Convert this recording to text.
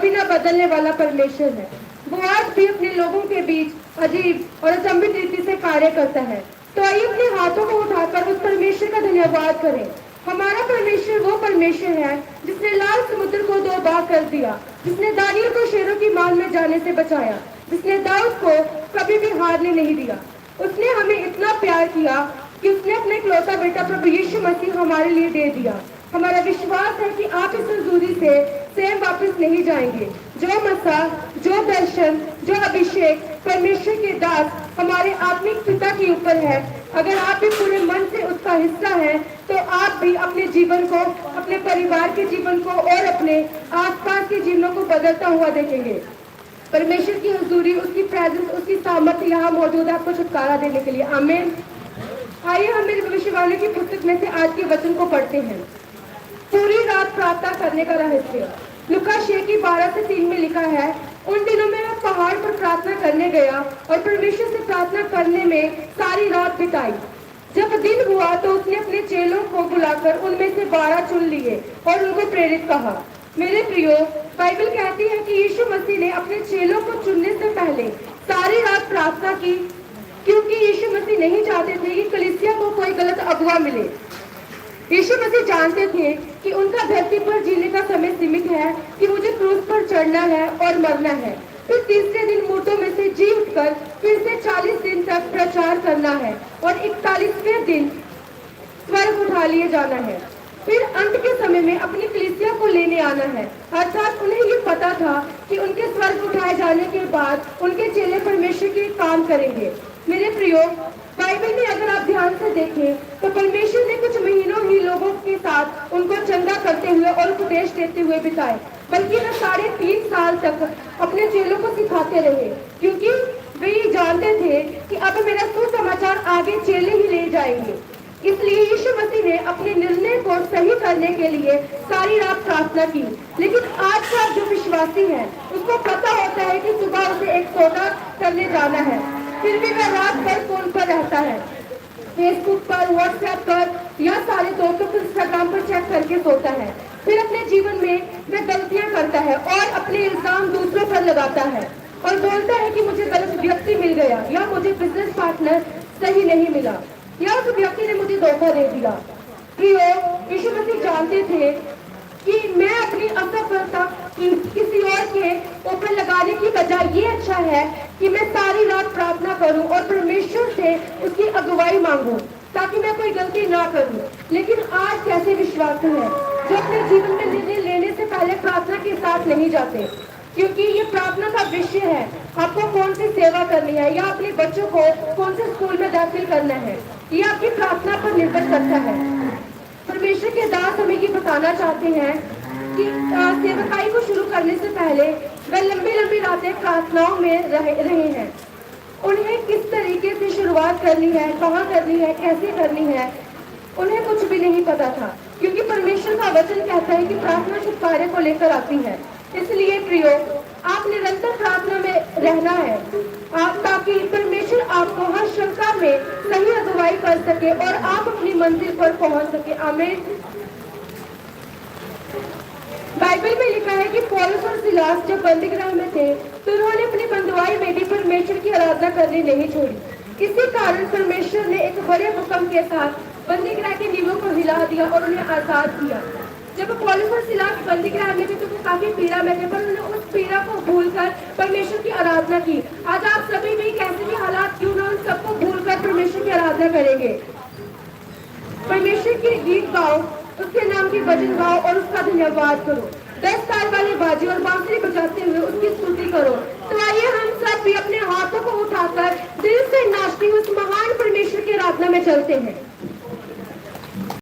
कभी न बदलने वाला परमेश्वर है। वो आज भी अपने लोगों के बीच अजीब और अचंभित रीति से कार्य करता है। तो आइए अपने हाथों को उठाकर उस परमेश्वर का धन्यवाद करें। हमारा परमेश्वर वो परमेश्वर है जिसने लाल समुद्र को दो भाग कर दिया, जिसने दानियल को शेरों की मार में जाने से बचाया, जिसने दाऊद को कभी भी हारने नहीं दिया। उसने हमें इतना प्यार किया कि उसने अपने इकलौता बेटा प्रभु यीशु मसीह हमारे लिए दे दिया। हमारा विश्वास है कि आप इस दूरी से स्वयं वापस नहीं जाएंगे। जो मसा, जो दर्शन, जो अभिषेक परमेश्वर के दास हमारे आत्मिक पिता के ऊपर है, अगर आप भी पूरे मन से उसका हिस्सा हैं, तो आप भी अपने जीवन को, अपने परिवार के जीवन को और अपने आसपास के जीवनों को बदलता हुआ देखेंगे। परमेश्वर की हुजूरी, उसकी प्रेजेंस, उसकी सामर्थ्य यहाँ मौजूद है आपको छुटकारा देने के लिए। आमीन। आइए हम मेरे भविष्यवाणी की पुस्तक में से आज के वचन को पढ़ते हैं। पूरी रात प्रार्थना करने का रहस्य। लुका 6:12-3 में लिखा है, उन दिनों में मैं पहाड़ पर प्रार्थना करने गया और परमेश्वर से प्रार्थना करने में सारी रात बिताई। जब दिन हुआ तो उसने अपने चेलों को बुलाकर उनमें से 12 चुन लिए और उनको प्रेरित कहा। मेरे प्रियो, बाइबल कहती है कि यीशु मसीह ने अपने चेलों को चुनने से पहले सारी रात प्रार्थना की, क्योंकि यीशु मसीह नहीं चाहते थे कि कलीसिया को कोई गलत अगुवा मिले। यीशु मसीह जानते थे कि उनका धरती पर जीने का समय सीमित है, कि मुझे क्रूस पर चढ़ना है और मरना है, फिर तीसरे दिन मुर्दों में से जी उठकर फिर से 40 दिन तक प्रचार करना है और 41वें दिन स्वर्ग उठा लिए जाना है, फिर अंत के समय में अपनी कलीसिया को लेने आना है। अर्थात उन्हें ये पता था कि उनके स्वर्ग उठाए जाने के बाद उनके चेले परमेश्वर के काम करेंगे। मेरे प्रियो, बाइबल में अगर आप ध्यान से देखें तो परमेश्वर ने कुछ महीनों ही लोगों के साथ उनको चंगा करते हुए और उपदेश देते हुए बिताए, बल्कि वे 3.5 साल तक अपने चेलों को सिखाते रहे, क्योंकि वे ये जानते थे कि अब मेरा सुसमाचार आगे चेले ही ले जाएंगे। इसलिए यीशु मसीह ने अपने निर्णय को सही करने के लिए सारी रात प्रार्थना की। लेकिन आज का जो विश्वासी है उसको पता होता है कि सुबह उसे एक सौदा करने जाना है, फिर भी वह रात भर फोन पर रहता है, फेसबुक पर, व्हाट्सएप पर या सारे दोस्तों को इंस्टाग्राम पर चेक करके सोता है। फिर अपने जीवन में वह गलतियां करता है और अपने इल्जाम दूसरों पर लगाता है और बोलता है कि मुझे गलत व्यक्ति मिल गया, या मुझे बिजनेस पार्टनर सही नहीं मिला, या उस व्यक्ति ने मुझे धोखा दे दिया। प्रियो, यीशु मसीह जानते थे कि मैं अपनी असफलता किसी और के ऊपर लगाने की बजाय ये अच्छा है कि मैं सारी रात प्रार्थना करूं और परमेश्वर से उसकी अगुवाई मांगूं, ताकि मैं कोई गलती ना करूं। लेकिन आज कैसे विश्वासी हैं जो अपने जीवन में निर्णय लेने से पहले प्रार्थना के साथ नहीं जाते, क्योंकि ये प्रार्थना का विषय है। आपको कौन सी सेवा करनी है या अपने बच्चों को कौन से स्कूल में दाखिल करना है, ये आपकी प्रार्थना पर निर्भर करता है। परमेश्वर के दास हमें ये बताना चाहते हैं कि सेवकाई को शुरू करने से पहले वे लंबी रातें प्रार्थनाओं में रहे हैं। उन्हें किस तरीके से शुरुआत करनी है, कहाँ करनी है, कैसे करनी है, उन्हें कुछ भी नहीं पता था, क्योंकि परमेश्वर का वचन कहता है कि प्रार्थना छुटकारे को लेकर आती है। इसलिए प्रियो, आप निरंतर प्रार्थना में रहना है, ताकि परमेश्वर आपको हर शंका में सही अगुवाई कर सके और आप अपनी मंजिल पर पहुंच सके। आमीन। बाइबल में लिखा है कि पौलुस और सिलास जब बंदीगृह में थे तो उन्होंने अपनी बंधुआई में भी परमेश्वर की आराधना करनी नहीं छोड़ी। इसी कारण परमेश्वर ने एक बड़े हुक्म के साथ बंदीगृह की नींवों को हिला दिया और उन्हें आजाद किया। जब पौलुस और सिलास बंदीगृह में थे तो वो काफी पीड़ा में थे, पर उन्होंने उस पीड़ा को भूलकर परमेश्वर की आराधना की। आज आप सभी भी कैसे भी हालात क्यों ना, उन सबको भूलकर परमेश्वर की आराधना करेंगे। परमेश्वर के गीत गाओ, उसके नाम की भजन गाओ और उसका धन्यवाद करो। 10 ताल वाले बाजे और बांसुरी बजाते हुए उसकी स्तुति करो। तो आइए हम सब भी अपने हाथों को उठाकर दिल से नाचते हुए उस महान परमेश्वर की आराधना में चलते हैं।